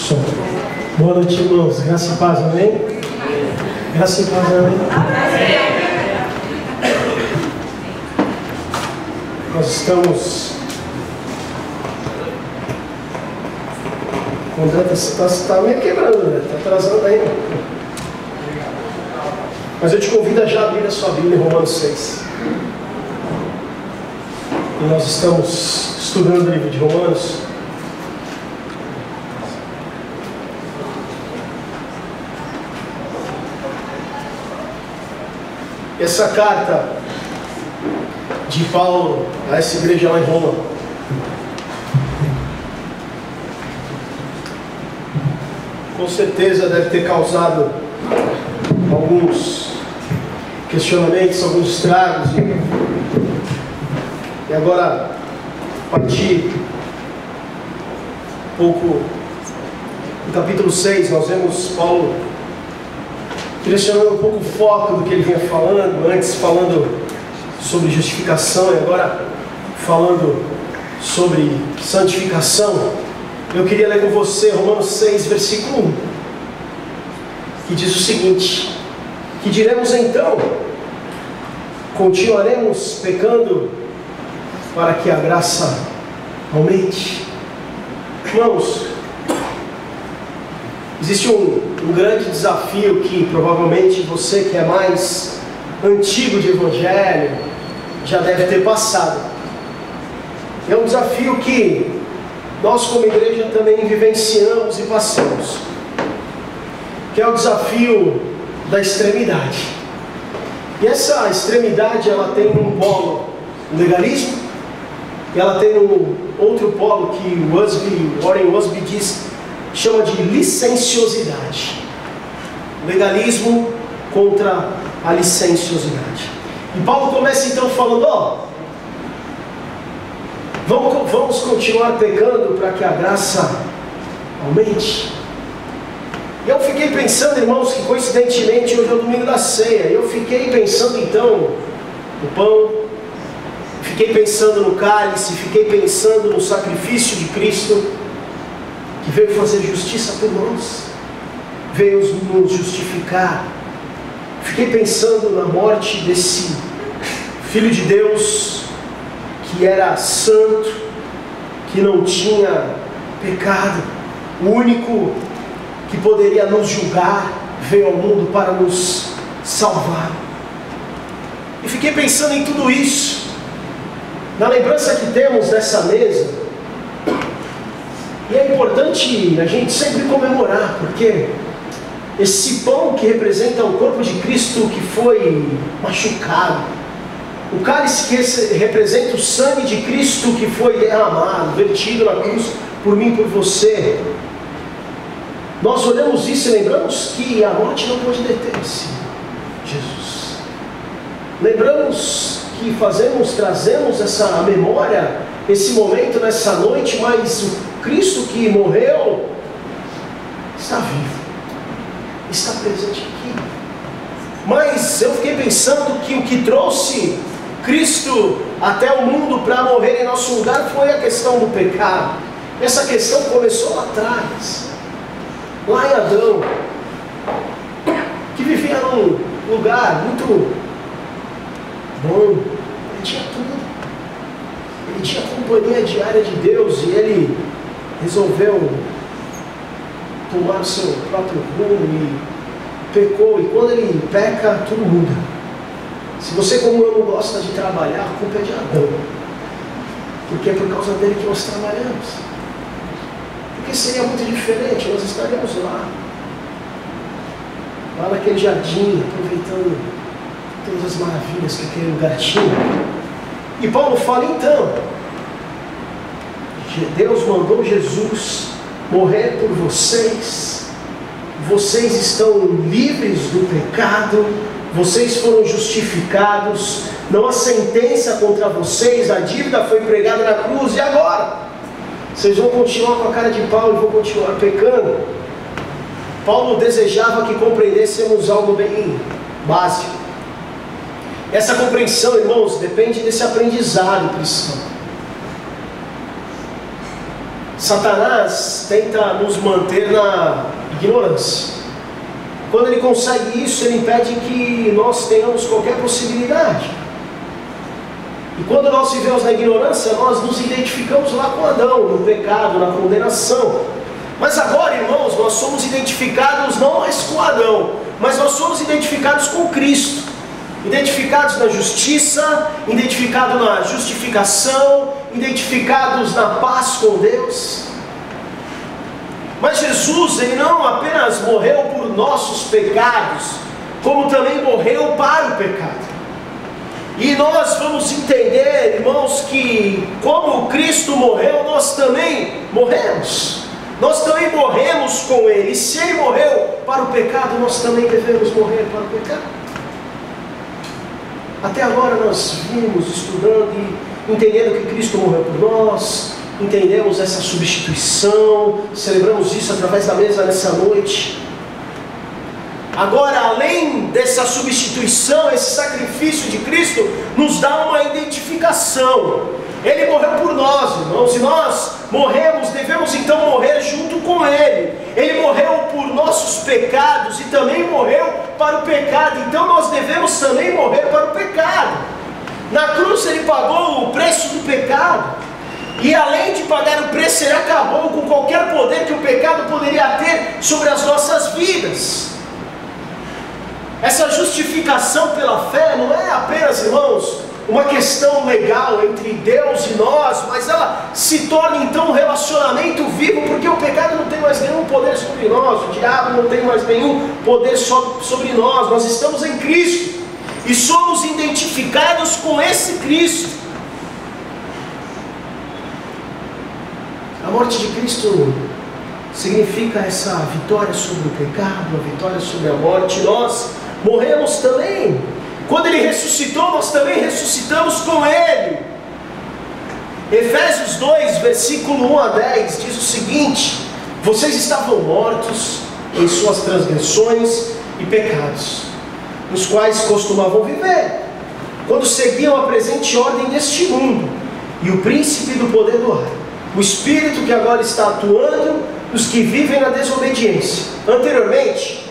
Som. Boa noite, irmãos. Graça e paz, amém? Graça e paz, amém? Nós estamos... O André está meio quebrando, né? Está atrasando aí. Mas eu te convido a já abrir a sua Bíblia em Romanos 6. E nós estamos estudando o livro de Romanos. Essa carta de Paulo a essa igreja lá em Roma com certeza deve ter causado alguns questionamentos, alguns estragos. E agora, a partir um pouco do capítulo 6, nós vemos Paulo direcionando um pouco o foco do que ele vinha falando, antes falando sobre justificação e agora falando sobre santificação. Eu queria ler com você Romanos 6, versículo 1, que diz o seguinte: que diremos então? Continuaremos pecando para que a graça aumente? Irmãos, existe um grande desafio que provavelmente você que é mais antigo de evangelho já deve ter passado. É um desafio que nós como igreja também vivenciamos e passamos, que é o desafio da extremidade. E essa extremidade, ela tem um polo, o legalismo, e ela tem um outro polo que Warren Wiersbe chama de licenciosidade. Legalismo contra a licenciosidade. E Paulo começa então falando, vamos continuar pecando para que a graça aumente. E eu fiquei pensando, irmãos, que coincidentemente hoje é o domingo da ceia. Eu fiquei pensando então no pão, fiquei pensando no cálice, fiquei pensando no sacrifício de Cristo, que veio fazer justiça por nós, veio nos justificar. Fiquei pensando na morte desse Filho de Deus, que era santo, que não tinha pecado, o único que poderia nos julgar, veio ao mundo para nos salvar. E fiquei pensando em tudo isso, na lembrança que temos dessa mesa. E é importante a gente sempre comemorar, porque esse pão que representa o corpo de Cristo que foi machucado, o cálice que representa o sangue de Cristo que foi derramado, vertido na cruz por mim e por você. Nós olhamos isso e lembramos que a morte não pode deter-se. Jesus. Lembramos que trazemos essa memória, esse momento nessa noite, mas o Cristo que morreu está vivo, está presente aqui. Mas eu fiquei pensando que o que trouxe Cristo até o mundo para morrer em nosso lugar foi a questão do pecado. Essa questão começou lá atrás, lá em Adão, que vivia num lugar muito bom, ele tinha tudo, ele tinha a companhia diária de Deus, e ele resolveu tomar o seu próprio rumo e pecou. E quando ele peca, tudo muda. Se você, como eu, não gosta de trabalhar, a culpa é de Adão, porque é por causa dele que nós trabalhamos. Porque seria muito diferente, nós estaríamos lá naquele jardim, aproveitando todas as maravilhas que aquele lugar tinha. E Paulo fala então, Deus mandou Jesus morrer por vocês, vocês estão livres do pecado, vocês foram justificados, não há sentença contra vocês, a dívida foi pregada na cruz, e agora? Vocês vão continuar com a cara de pau e vão continuar pecando? Paulo desejava que compreendêssemos algo bem básico. Essa compreensão, irmãos, depende desse aprendizado cristão. Satanás tenta nos manter na ignorância. Quando ele consegue isso, ele impede que nós tenhamos qualquer possibilidade. E quando nós vivemos na ignorância, nós nos identificamos lá com Adão, no pecado, na condenação. Mas agora, irmãos, nós somos identificados não mais com Adão, mas nós somos identificados com Cristo. Identificados na justiça, identificados na justificação, identificados na paz com Deus. Mas Jesus, Ele não apenas morreu por nossos pecados, como também morreu para o pecado. E nós vamos entender, irmãos, que como Cristo morreu, nós também morremos. Nós também morremos com Ele. E se Ele morreu para o pecado, nós também devemos morrer para o pecado. Até agora nós vimos estudando e entendendo que Cristo morreu por nós, entendemos essa substituição, celebramos isso através da mesa nessa noite. Agora, além dessa substituição, esse sacrifício de Cristo nos dá uma identificação. Ele morreu por nós, irmãos, e nós morremos, devemos então morrer junto com Ele. Ele morreu por nossos pecados e também morreu para o pecado, então nós devemos também morrer para o pecado. Na cruz Ele pagou o preço do pecado, e além de pagar o preço, Ele acabou com qualquer poder que o pecado poderia ter sobre as nossas vidas. Essa justificação pela fé não é apenas, irmãos, uma questão legal entre Deus e nós, mas ela se torna então um relacionamento vivo, porque o pecado não tem mais nenhum poder sobre nós, o diabo não tem mais nenhum poder sobre nós. Nós estamos em Cristo e somos identificados com esse Cristo. A morte de Cristo significa essa vitória sobre o pecado, a vitória sobre a morte. Nós morremos também. Quando Ele ressuscitou, nós também ressuscitamos com Ele. Efésios 2, versículo 1 a 10, diz o seguinte: vocês estavam mortos em suas transgressões e pecados, nos quais costumavam viver, quando seguiam a presente ordem deste mundo, e o príncipe do poder do ar, o espírito que agora está atuando nos que vivem na desobediência. Anteriormente,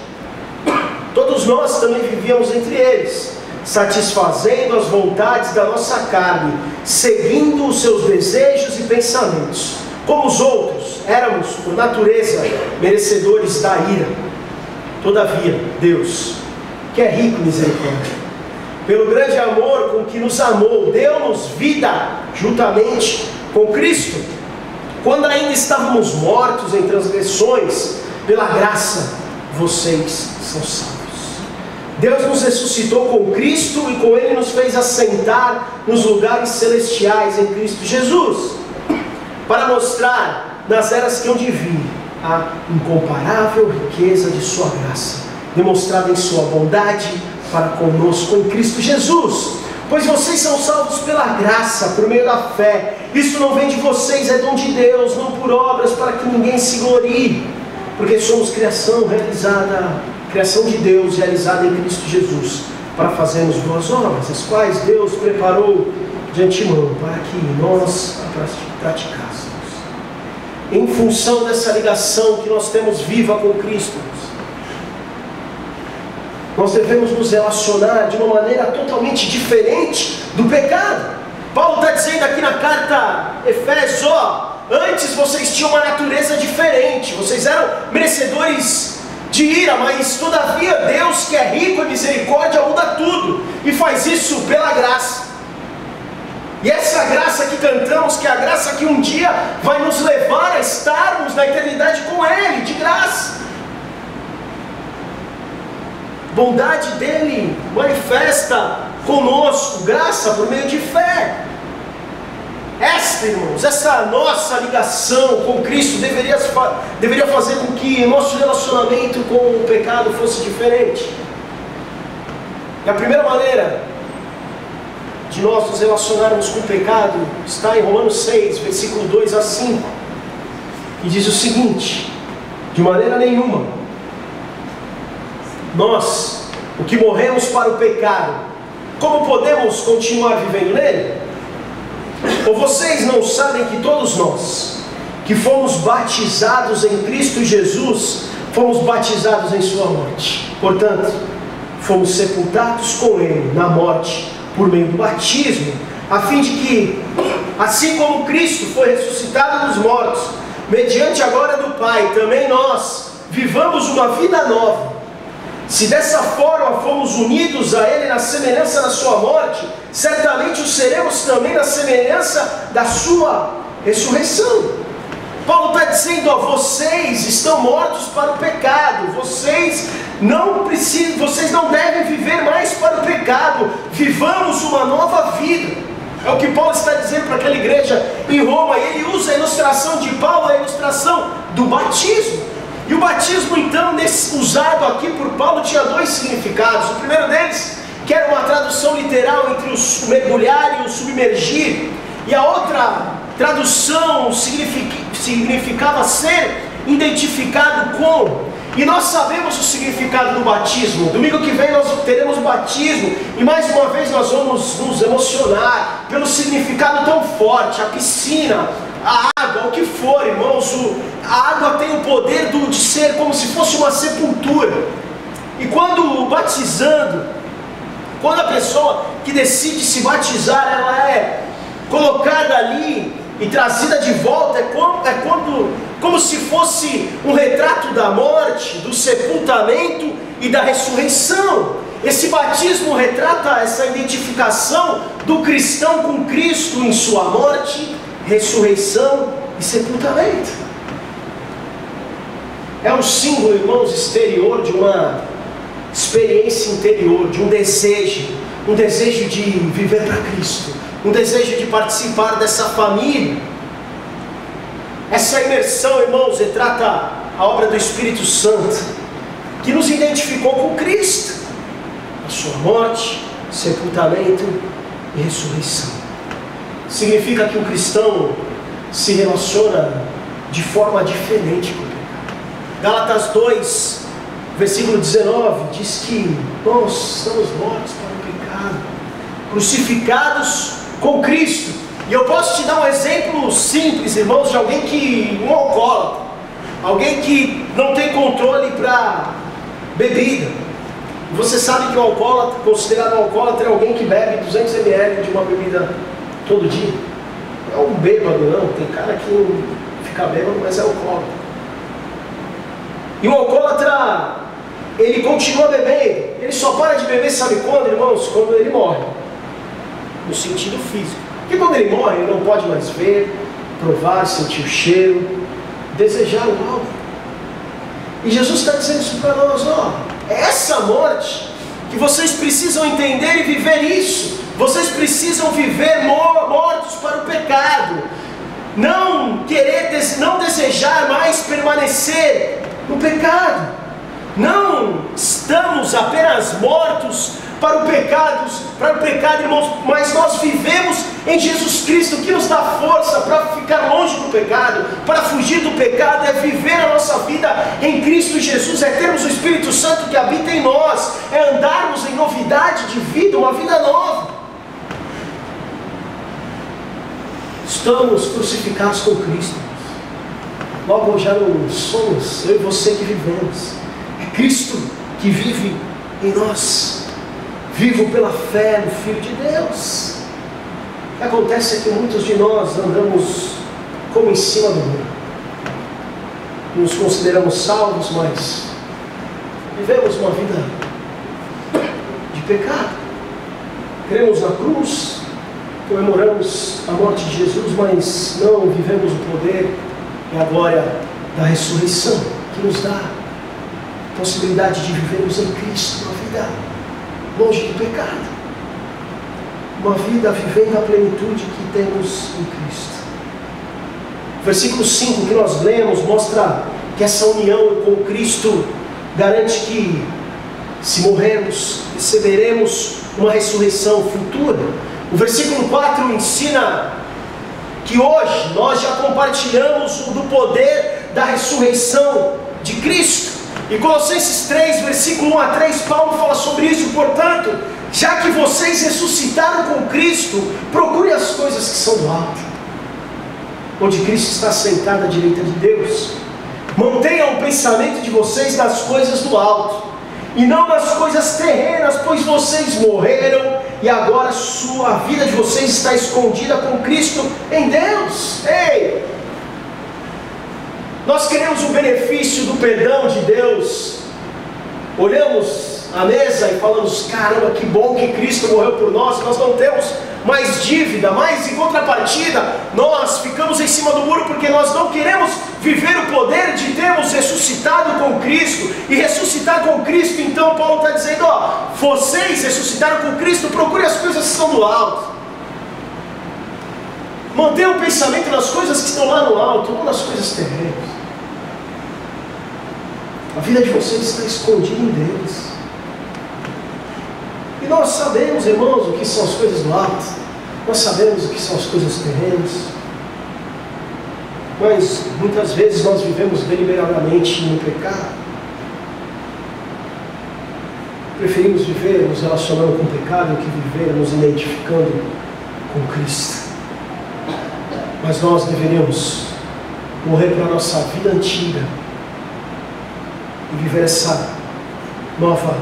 todos nós também vivíamos entre eles, satisfazendo as vontades da nossa carne, seguindo os seus desejos e pensamentos. Como os outros, éramos, por natureza, merecedores da ira. Todavia, Deus, que é rico em misericórdia, pelo grande amor com que nos amou, deu-nos vida juntamente com Cristo, quando ainda estávamos mortos em transgressões. Pela graça, vocês são salvos. Deus nos ressuscitou com Cristo e com Ele nos fez assentar nos lugares celestiais em Cristo Jesus, para mostrar nas eras que hão de vir a incomparável riqueza de sua graça, demonstrada em sua bondade para conosco em Cristo Jesus. Pois vocês são salvos pela graça, por meio da fé. Isso não vem de vocês, é dom de Deus, não por obras, para que ninguém se glorie, porque somos criação de Deus, realizada em Cristo Jesus, para fazermos boas obras, as quais Deus preparou de antemão, para que nós a praticássemos. Em função dessa ligação que nós temos viva com Cristo, nós devemos nos relacionar de uma maneira totalmente diferente do pecado. Paulo está dizendo aqui na carta Efésios: antes vocês tinham uma natureza diferente, vocês eram merecedores de ira, mas todavia Deus, que é rico em misericórdia, muda tudo, e faz isso pela graça. E essa graça que cantamos, que é a graça que um dia vai nos levar a estarmos na eternidade com Ele, de graça. Bondade dele manifesta conosco, graça por meio de fé. Irmãos, essa nossa ligação com Cristo deveria fazer com que nosso relacionamento com o pecado fosse diferente. E a primeira maneira de nós nos relacionarmos com o pecado está em Romanos 6, versículo 2 a 5, que diz o seguinte: de maneira nenhuma nós, o que morremos para o pecado, como podemos continuar vivendo nele? Ou vocês não sabem que todos nós, que fomos batizados em Cristo Jesus, fomos batizados em sua morte. Portanto, fomos sepultados com Ele na morte por meio do batismo, a fim de que, assim como Cristo foi ressuscitado dos mortos, mediante a glória do Pai, também nós vivamos uma vida nova. Se dessa forma fomos unidos a Ele na semelhança da sua morte, certamente o seremos também na semelhança da sua ressurreição. Paulo está dizendo: ó, vocês estão mortos para o pecado, vocês não devem viver mais para o pecado, vivamos uma nova vida. É o que Paulo está dizendo para aquela igreja em Roma, e ele usa a ilustração de Paulo, a ilustração do batismo. E o batismo, então, usado aqui por Paulo, tinha dois significados. O primeiro deles, que era uma tradução literal entre o mergulhar e o submergir, e a outra tradução significava ser identificado com. E nós sabemos o significado do batismo. Domingo que vem nós teremos o batismo, e mais uma vez nós vamos nos emocionar pelo significado tão forte. A piscina, a água, o que for, irmãos, a água tem o poder de ser como se fosse uma sepultura. E quando quando a pessoa que decide se batizar, ela é colocada ali e trazida de volta, como se fosse um retrato da morte, do sepultamento e da ressurreição. Esse batismo retrata essa identificação do cristão com Cristo em sua morte, ressurreição e sepultamento. É um símbolo, irmãos, exterior de uma experiência interior, de um desejo de viver para Cristo, um desejo de participar dessa família. Essa imersão, irmãos, retrata a obra do Espírito Santo, que nos identificou com Cristo, a sua morte, sepultamento e ressurreição. Significa que o cristão se relaciona de forma diferente com o pecado. Gálatas 2, versículo 19, diz que nós estamos mortos para o pecado, crucificados com Cristo. E eu posso te dar um exemplo simples, irmãos, de um alcoólatra, alguém que não tem controle para bebida. Você sabe que o alcoólatra, considerado um alcoólatra, é alguém que bebe 200 ml de uma bebida todo dia. Não é um bêbado, não. Tem cara que não fica bêbado, mas é alcoólatra. E o alcoólatra, ele continua bebendo. Ele só para de beber, sabe quando, irmãos? Quando ele morre, no sentido físico. Porque quando ele morre, ele não pode mais ver, provar, sentir o cheiro, desejar o álcool. E Jesus está dizendo isso para nós: ó, é essa morte que vocês precisam entender e viver isso. Vocês precisam viver mortos para o pecado, não desejar mais permanecer no pecado. Não estamos apenas mortos para o pecado, irmãos, mas nós vivemos em Jesus Cristo, que nos dá força para ficar longe do pecado, para fugir do pecado, é viver a nossa vida em Cristo Jesus, é termos o Espírito Santo que habita em nós, é andarmos em novidade de vida, uma vida nova. Estamos crucificados com Cristo, logo já não somos eu e você que vivemos, é Cristo que vive em nós. Vivo pela fé no Filho de Deus. O que acontece é que muitos de nós andamos como em cima do muro. Nos consideramos salvos, mas vivemos uma vida de pecado. Cremos na cruz, comemoramos a morte de Jesus, mas não vivemos o poder e a glória da ressurreição, que nos dá a possibilidade de vivermos em Cristo uma vida longe do pecado, uma vida vivendo a plenitude que temos em Cristo. O versículo 5 que nós lemos mostra que essa união com Cristo garante que, se morrermos, receberemos uma ressurreição futura. O versículo 4 ensina que hoje nós já compartilhamos do poder da ressurreição de Cristo. E Colossenses 3, versículo 1 a 3, Paulo fala sobre isso. Portanto, já que vocês ressuscitaram com Cristo, procure as coisas que são do alto. onde Cristo está sentado à direita de Deus. Mantenham o pensamento de vocês nas coisas do alto, e não nas coisas terrenas, pois vocês morreram, e agora a vida de vocês está escondida com Cristo em Deus. Ei! Nós queremos o benefício do perdão de Deus. Olhamos à mesa e falamos: caramba, que bom que Cristo morreu por nós. Nós não temos mais dívida, mas em contrapartida, nós ficamos em cima do muro porque nós não queremos viver o poder de termos ressuscitado com Cristo. E ressuscitar com Cristo, então Paulo está dizendo: ó, vocês ressuscitaram com Cristo, procurem as coisas que estão do alto. Mantenha o pensamento nas coisas que estão lá no alto, não nas coisas terrenas. A vida de vocês está escondida em Deus. E nós sabemos, irmãos, o que são as coisas do alto. Nós sabemos o que são as coisas terrenas. Mas muitas vezes nós vivemos deliberadamente no pecado. Preferimos viver nos relacionando com o pecado do que viver nos identificando com Cristo. Mas nós deveríamos morrer para a nossa vida antiga e viver essa nova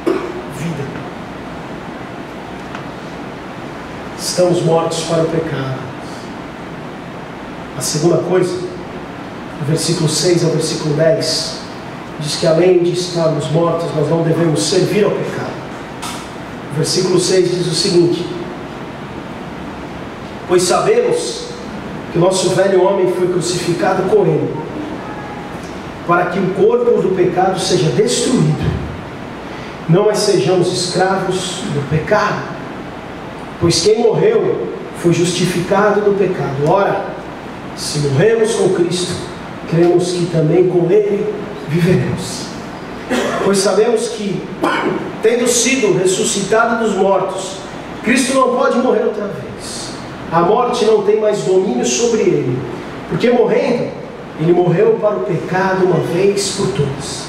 vida. Estamos mortos para o pecado. A segunda coisa, do versículo 6 ao versículo 10, diz que além de estarmos mortos, nós não devemos servir ao pecado. O versículo 6 diz o seguinte: pois sabemos que o nosso velho homem foi crucificado com ele, para que o corpo do pecado seja destruído, não mais sejamos escravos do pecado, pois quem morreu foi justificado do pecado. Ora, se morremos com Cristo, cremos que também com Ele viveremos. Pois sabemos que, tendo sido ressuscitado dos mortos, Cristo não pode morrer outra vez. A morte não tem mais domínio sobre Ele, porque morrendo, Ele morreu para o pecado uma vez por todas,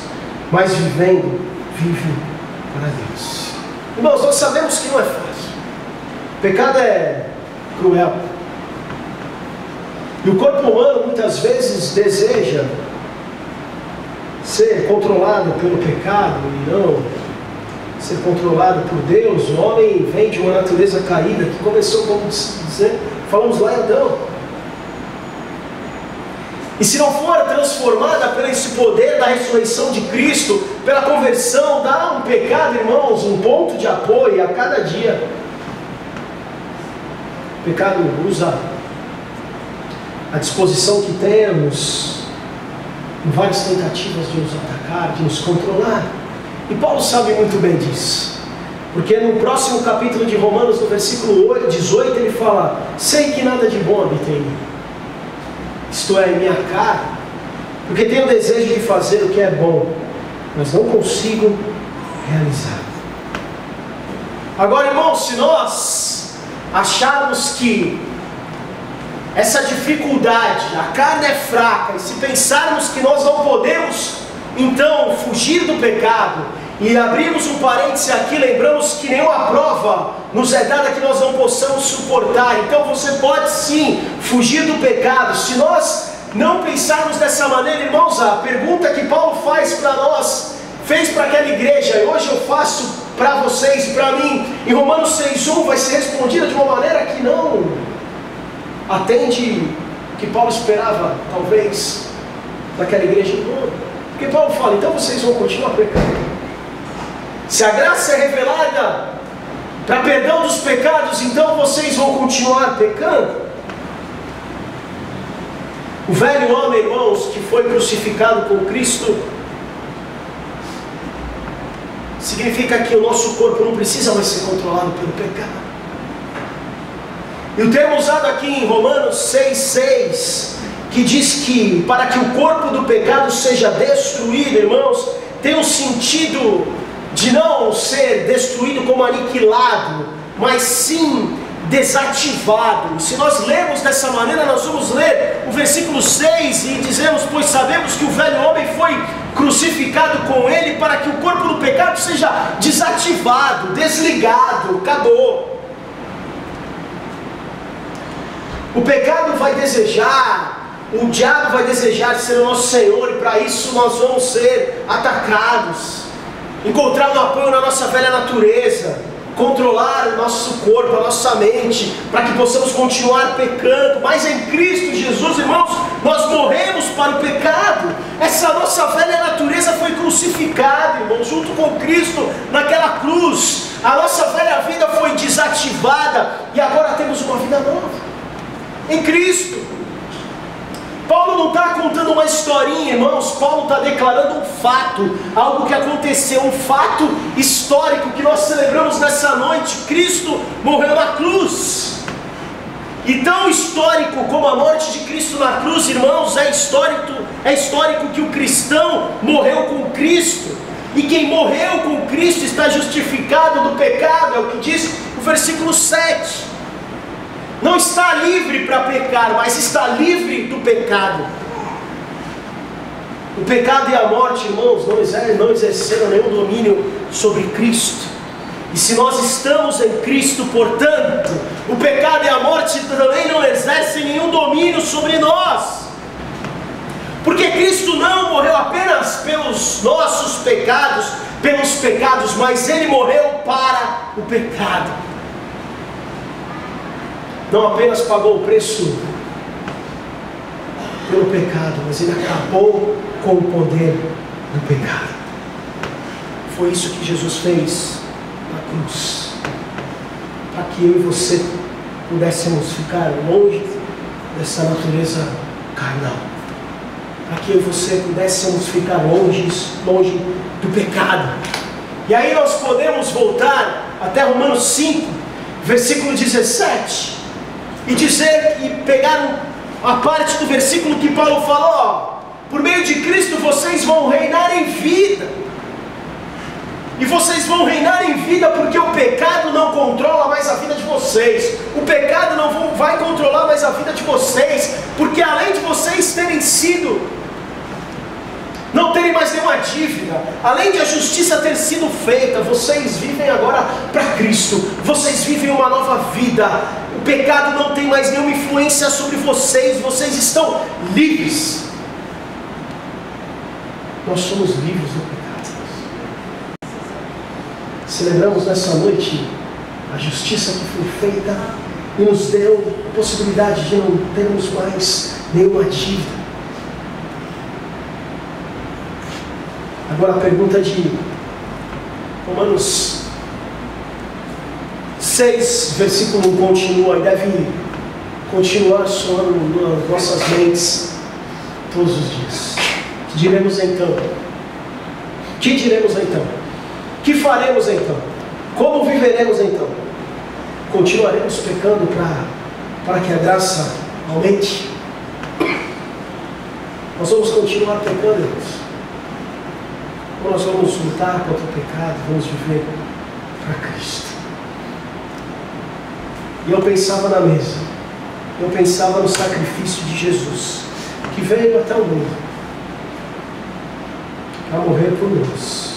mas vivendo, vive para Deus. Irmãos, nós sabemos que não é fácil. O pecado é cruel. E o corpo humano muitas vezes deseja ser controlado pelo pecado e não ser controlado por Deus. O homem vem de uma natureza caída que começou, como dizer, falamos lá em Adão. E se não for transformada por esse poder da ressurreição de Cristo, pela conversão, dá um pecado, irmãos, um ponto de apoio a cada dia. O pecado usa a disposição que temos em várias tentativas de nos atacar, de nos controlar. E Paulo sabe muito bem disso, porque no próximo capítulo de Romanos, no versículo 18, ele fala: sei que nada de bom habita em mim, isto é, em minha carne, porque tenho o desejo de fazer o que é bom, mas não consigo realizar. Agora, irmãos, se nós acharmos que essa dificuldade, a carne é fraca, e se pensarmos que nós não podemos então fugir do pecado, e abrimos um parêntese aqui, lembramos que nenhuma prova nos é dada que nós não possamos suportar. Então você pode sim fugir do pecado. Se nós não pensarmos dessa maneira, irmãos, a pergunta que Paulo faz para nós, fez para aquela igreja, e hoje eu faço para vocês e para mim, em Romanos 6:1, vai ser respondida de uma maneira que não atende o que Paulo esperava, talvez, daquela igreja em Roma. Porque Paulo fala: então vocês vão continuar pecando. Se a graça é revelada para perdão dos pecados, então vocês vão continuar pecando. O velho homem, irmãos, que foi crucificado com Cristo, significa que o nosso corpo não precisa mais ser controlado pelo pecado. E o termo usado aqui em Romanos 6:6, que diz que para que o corpo do pecado seja destruído, irmãos, tem um sentido de não ser destruído como aniquilado, mas sim desativado. Se nós lermos dessa maneira, nós vamos ler o versículo 6 e dizemos: pois sabemos que o velho homem foi crucificado com ele para que o corpo do pecado seja desativado, desligado, acabou. O pecado vai desejar, o diabo vai desejar ser o nosso Senhor, e para isso nós vamos ser atacados, encontrar um apoio na nossa velha natureza, controlar o nosso corpo, a nossa mente, para que possamos continuar pecando. Mas em Cristo Jesus, irmãos, nós morremos para o pecado. Essa nossa velha natureza foi crucificada, irmãos, junto com Cristo naquela cruz. A nossa velha vida foi desativada e agora temos uma vida nova em Cristo. Paulo não está contando uma historinha, irmãos. Paulo está declarando um fato, algo que aconteceu, um fato histórico que nós celebramos nessa noite. Cristo morreu na cruz. E tão histórico como a morte de Cristo na cruz, irmãos, é histórico que o cristão morreu com Cristo. E quem morreu com Cristo está justificado do pecado, é o que diz o versículo 7. Não está livre para pecar, mas está livre do pecado. O pecado e a morte, irmãos, não exerceram nenhum domínio sobre Cristo. E se nós estamos em Cristo, portanto, o pecado e a morte também não exercem nenhum domínio sobre nós. Porque Cristo não morreu apenas pelos nossos pecados, mas Ele morreu para o pecado. Não apenas pagou o preço pelo pecado, mas Ele acabou com o poder do pecado. Foi isso que Jesus fez na cruz, para que eu e você pudéssemos ficar longe dessa natureza carnal, para que eu e você pudéssemos ficar longe do pecado. E aí nós podemos voltar até Romanos 5, versículo 17, e dizer, e pegar a parte do versículo que Paulo falou, por meio de Cristo vocês vão reinar em vida. E vocês vão reinar em vida porque o pecado não controla mais a vida de vocês. O pecado não vai controlar mais a vida de vocês, porque além de vocês não terem mais nenhuma dívida, além de a justiça ter sido feita, vocês vivem agora para Cristo, vocês vivem uma nova vida. O pecado não tem mais nenhuma influência sobre vocês, vocês estão livres. Nós somos livres do pecado. Celebramos nessa noite a justiça que foi feita e nos deu a possibilidade de não termos mais nenhuma dívida. Agora a pergunta de Romanos 6, versículo 1 continua e deve continuar soando nas nossas mentes todos os dias. Que diremos então? Que diremos então? Que faremos então? Como viveremos então? Continuaremos pecando para que a graça aumente? Nós vamos continuar pecando, irmãos? Ou nós vamos lutar contra o pecado, vamos viver para Cristo? E eu pensava na mesa, eu pensava no sacrifício de Jesus, que veio até o mundo para morrer por nós.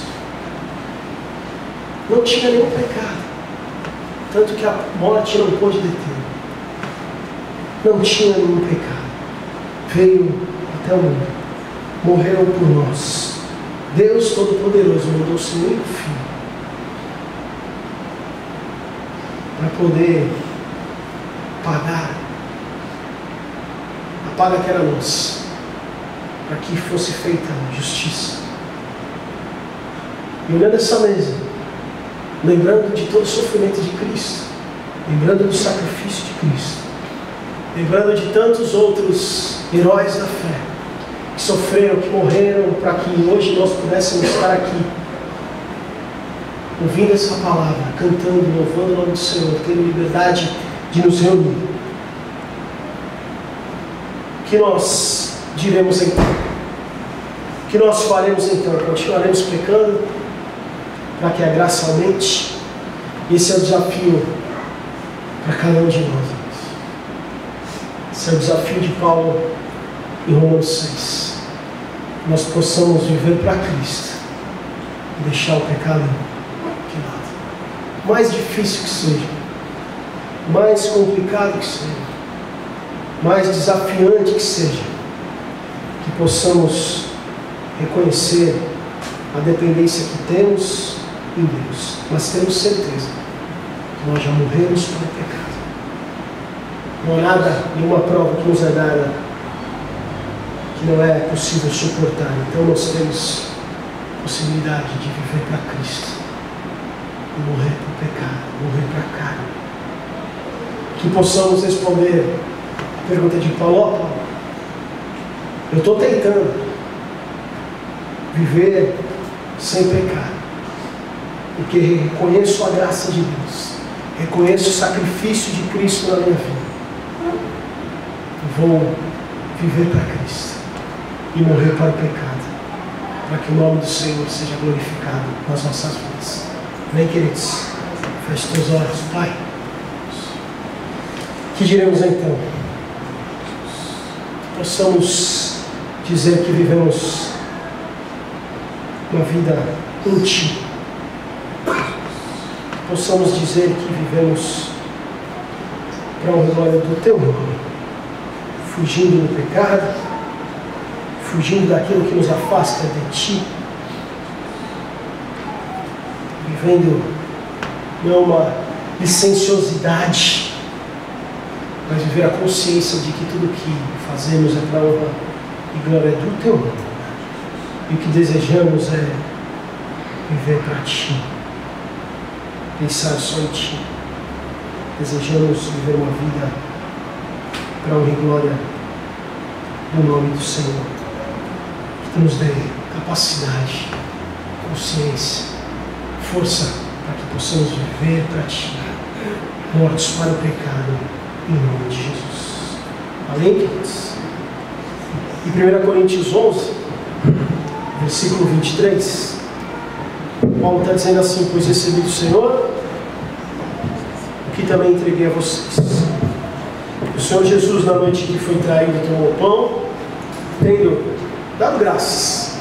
Não tinha nenhum pecado, tanto que a morte não pôde deter. Não tinha nenhum pecado, veio até o mundo, morreu por nós. Deus Todo-Poderoso mandou o seu único Filho para poder pagar a paga que era nossa, para que fosse feita justiça. E olhando essa mesa, lembrando de todo o sofrimento de Cristo, lembrando do sacrifício de Cristo, lembrando de tantos outros heróis da fé que sofreram, que morreram, para que hoje nós pudéssemos estar aqui, ouvindo essa palavra, cantando, louvando o nome do Senhor, tendo liberdade de nos reunir. O que nós diremos então? O que nós faremos então? Continuaremos pecando para que a graça aumente? Esse é o desafio para cada um de nós. Esse é o desafio de Paulo em Romanos 6. Nós possamos viver para Cristo e deixar o pecado de lado. Mais difícil que seja, mais complicado que seja, mais desafiante que seja, que possamos reconhecer a dependência que temos em Deus, mas temos certeza que nós já morremos para o pecado. Não há nada, nenhuma prova que nos é dada que não é possível suportar. Então nós temos possibilidade de viver para Cristo e morrer para o pecado, morrer para a carne. Que possamos responder a pergunta de Paulo: eu estou tentando viver sem pecado, porque reconheço a graça de Deus, reconheço o sacrifício de Cristo na minha vida. Vou viver para Cristo e morrer para o pecado, para que o nome do Senhor seja glorificado nas nossas vidas. Vem, queridos, feche teus olhos. Pai, que diremos então? Possamos dizer que vivemos uma vida em Ti. Possamos dizer que vivemos para a glória do Teu nome, fugindo do pecado, fugindo daquilo que nos afasta de Ti, vivendo não uma licenciosidade, mas viver a consciência de que tudo que fazemos é para a honra e glória do Teu nome, e o que desejamos é viver para Ti, pensar só em Ti. Desejamos viver uma vida para a honra e glória do nome do Senhor. Que Tu nos dê capacidade, consciência, força para que possamos viver para Ti, mortos para o pecado, em nome de Jesus. Amém, queridos? Em 1 Coríntios 11, versículo 23, Paulo está dizendo assim: pois recebi do Senhor o que também entreguei a vocês. O Senhor Jesus, na noite que foi traído, tomou o pão, tendo dado graças,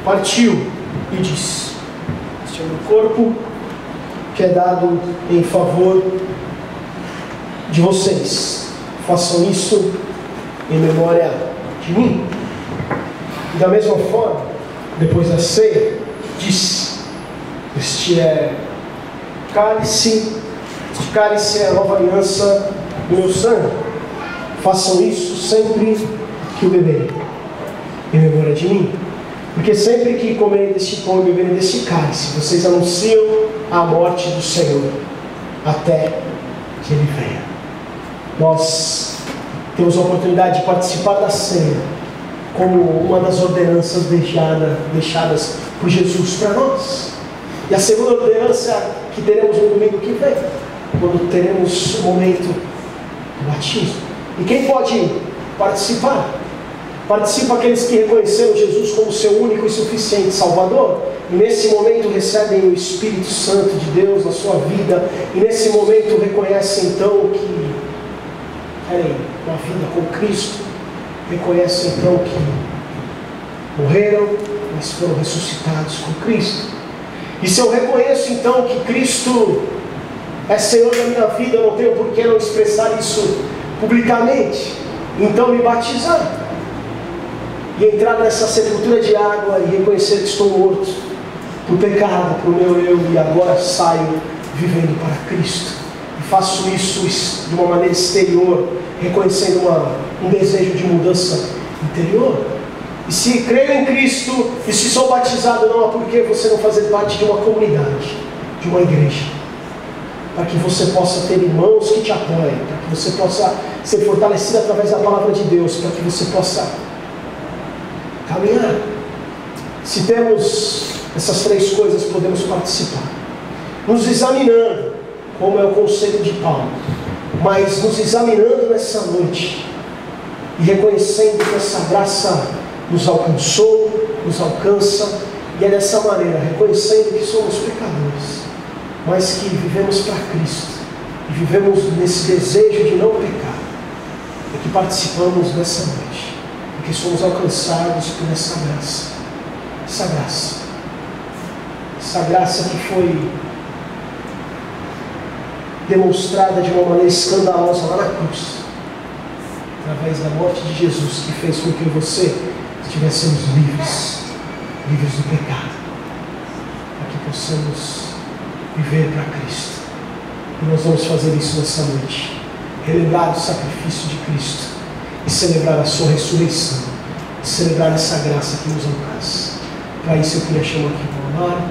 partiu e disse: este é o meu corpo, que é dado em favor de vocês. Façam isso em memória de mim. E da mesma forma, depois da ceia, disse: este cálice é a nova aliança do meu sangue. Façam isso sempre que o beberem, em memória de mim. Porque sempre que comerem deste pão e beberem deste cálice, vocês anunciam a morte do Senhor, até que Ele venha. Nós temos a oportunidade de participar da ceia como uma das ordenanças deixadas por Jesus para nós. E a segunda ordenança que teremos no domingo que vem, quando teremos o momento do batismo. E quem pode participar? Participa aqueles que reconheceram Jesus como seu único e suficiente Salvador, e nesse momento recebem o Espírito Santo de Deus na sua vida, e nesse momento reconhecem então que querem uma vida com Cristo, reconhecem então que morreram, mas foram ressuscitados com Cristo. E se eu reconheço então que Cristo é Senhor da minha vida, eu não tenho por que não expressar isso publicamente, então me batizar e entrar nessa sepultura de água e reconhecer que estou morto para o pecado, para o meu eu, e agora saio vivendo para Cristo. E faço isso de uma maneira exterior, reconhecendo um desejo de mudança interior. E se creio em Cristo e se sou batizado, não há por que você não fazer parte de uma comunidade, de uma igreja, para que você possa ter irmãos que te apoiem, para que você possa ser fortalecido através da palavra de Deus, para que você possa caminhar. Se temos essas três coisas, podemos participar, nos examinando, como é o conselho de Paulo, mas nos examinando nessa noite e reconhecendo que essa graça nos alcançou, nos alcança, e é dessa maneira, reconhecendo que somos pecadores, mas que vivemos para Cristo e vivemos nesse desejo de não pecar, é que participamos nessa noite, porque somos alcançados por essa graça que foi demonstrada de uma maneira escandalosa lá na cruz, através da morte de Jesus, que fez com que você estivéssemos livres do pecado, para que possamos viver para Cristo. E nós vamos fazer isso nessa noite, relembrar o sacrifício de Cristo e celebrar a sua ressurreição, e celebrar essa graça que nos alcança. Para isso eu queria chamar aqui o Amaro.